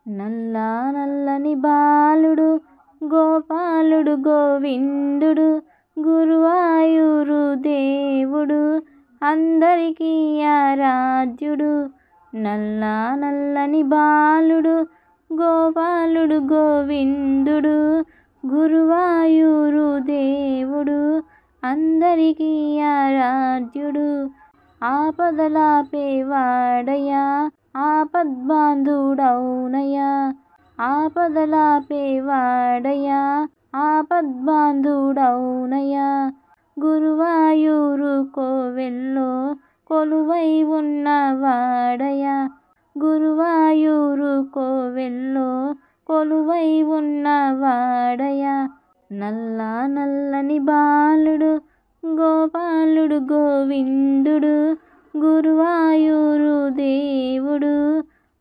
నల్ల నల్లని బాలుడు గోపాలుడు గోవిందుడు గురువాయూరు దేవుడు అందరికీ ఆరాధ్యుడు. నల్ల నల్లని బాలుడు గోపాలుడు గోవిందుడు గురువాయూరు దేవుడు అందరికీ ఆరాధ్యుడు. ఆపదలాపేవాడయ్యా ఆపద్బాంధుడౌనయ్యా, ఆపదలాపేవాడయ్యా ఆపద్బాంధుడౌనయ్యా. గురువాయూరు కోవెల్లో కొలువై ఉన్నవాడయ్యా, గురువాయూరు కోవెల్లో కొలువై ఉన్నవాడయ్యా. నల్ల నల్లని బాలుడు గోపాలుడు గోవిందుడు గురువాయూరు దేవుడు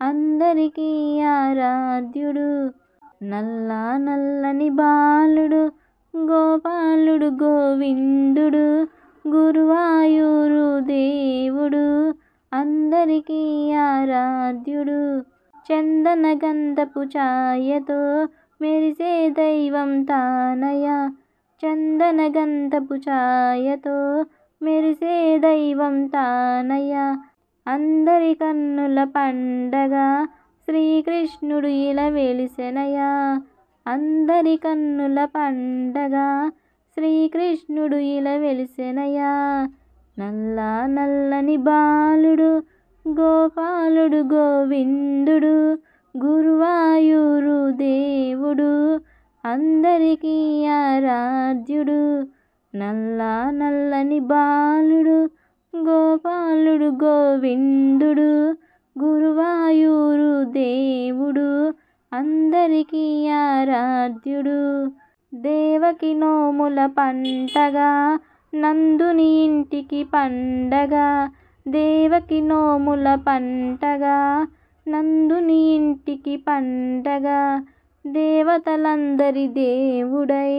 అందరికీ ఆరాధ్యుడు. నల్ల నల్లని బాలుడు గోపాలుడు గోవిందుడు గురువాయూరు దేవుడు అందరికీ ఆరాధ్యుడు. చందన గంధపు ఛాయతో మెరిసే దైవం తానయ్యా, చందన గంధపు ఛాయతో మెరిసే దైవం తానయ్యా. అందరి కన్నుల పండగ శ్రీకృష్ణుడు ఇలా వెలిసెనయ్యా, అందరి కన్నుల పండగ శ్రీకృష్ణుడు ఇలా వెలిసెనయ్యా. నల్ల నల్లని బాలుడు గోపాలుడు గోవిందుడు గురువాయూరు దేవుడు అందరికీ ఆరాధ్యుడు. నల్ల నల్లని బాలుడు గోపాలుడు గోవిందుడు గురువాయూరు దేవుడు అందరికీ ఆరాధ్యుడు. దేవకి నోముల పంటగా నందుని ఇంటికి పండగ, దేవకి నోముల పంటగా నందుని ఇంటికి పండగ. దేవతలందరి దేవుడై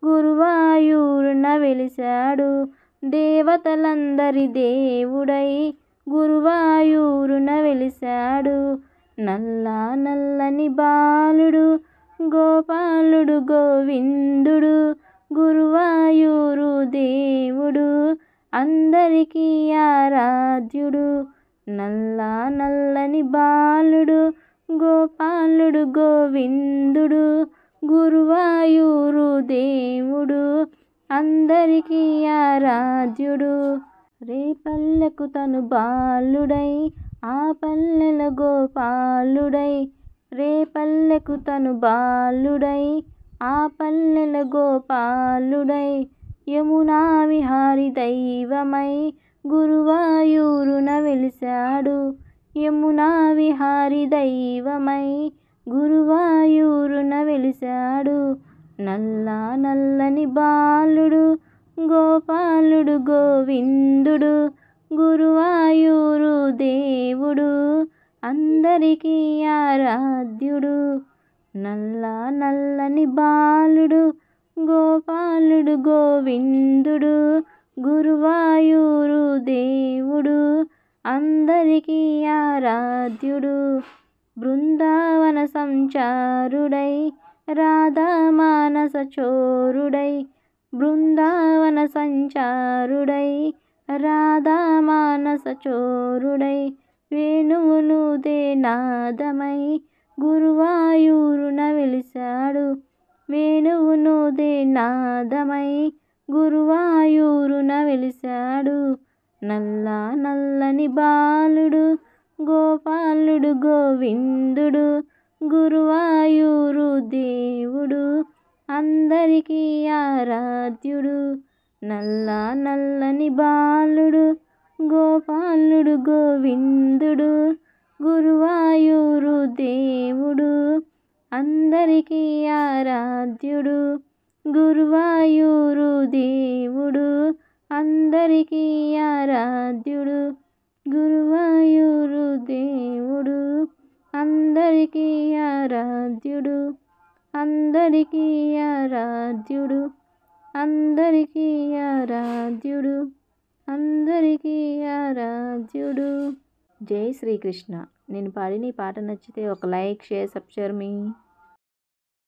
గురువాయూరున వెలిశాడు, దేవతలందరి దేవుడై గురువాయూరున వెలిశాడు. నల్ల నల్లని బాలుడు గోపాలుడు గోవిందుడు గురువాయూరు దేవుడు అందరికీ ఆరాధ్యుడు. నల్ల నల్లని బాలుడు గోపాలుడు గోవిందుడు గురువాయూరు దేవుడు అందరికీ ఆరాధ్యుడు. రేపల్లెకు తను బాలుడై ఆ పల్లెల గోపాలుడై, రేపల్లెకు తను బాలుడై ఆ పల్లెల గోపాలుడై. యమునా విహారి దైవమై గురువాయూరున వెలిశాడు, యమునా విహారి దైవమై గురువాయూరున వెలిశాడు. నల్ల నల్లని బాలుడు గోపాలుడు గోవిందుడు గురువాయూరు దేవుడు అందరికీ ఆరాధ్యుడు. నల్ల నల్లని బాలుడు గోపాలుడు గోవిందుడు గురువాయూరు దేవుడు అందరికీ ఆరాధ్యుడు. బృందావన సంచారుడై రాధా మానస చోరుడై, బృందావన సంచారుడై రాధా మానస చోరుడై. వేణువులుదే నాదమై గురువాయూరున వెలిశాడు, వేణువునుదే నాదమై గురువాయూరున వెలిశాడు. నల్ల నల్లని బాలుడు గోపాలుడు గోవిందుడు గురువాయూరు దేవుడు అందరికీ ఆరాధ్యుడు. నల్ల నల్లని బాలుడు గోపాలుడు గోవిందుడు గురువాయూరు దేవుడు అందరికీ ఆరాధ్యుడు. గురువాయూరు దేవుడు అందరికీ ఆరాధ్యుడు, గురువాయూరు దేవుడు అందరికీ ఆరాధ్యుడు, అందరికీ ఆరాధ్యుడు, అందరికీ ఆరాధ్యుడు, అందరికీ ఆరాధ్యుడు. జై శ్రీకృష్ణ. నేను పాడిన ఈ పాట నచ్చితే ఒక లైక్, షేర్, సబ్స్క్రైబ్ మీ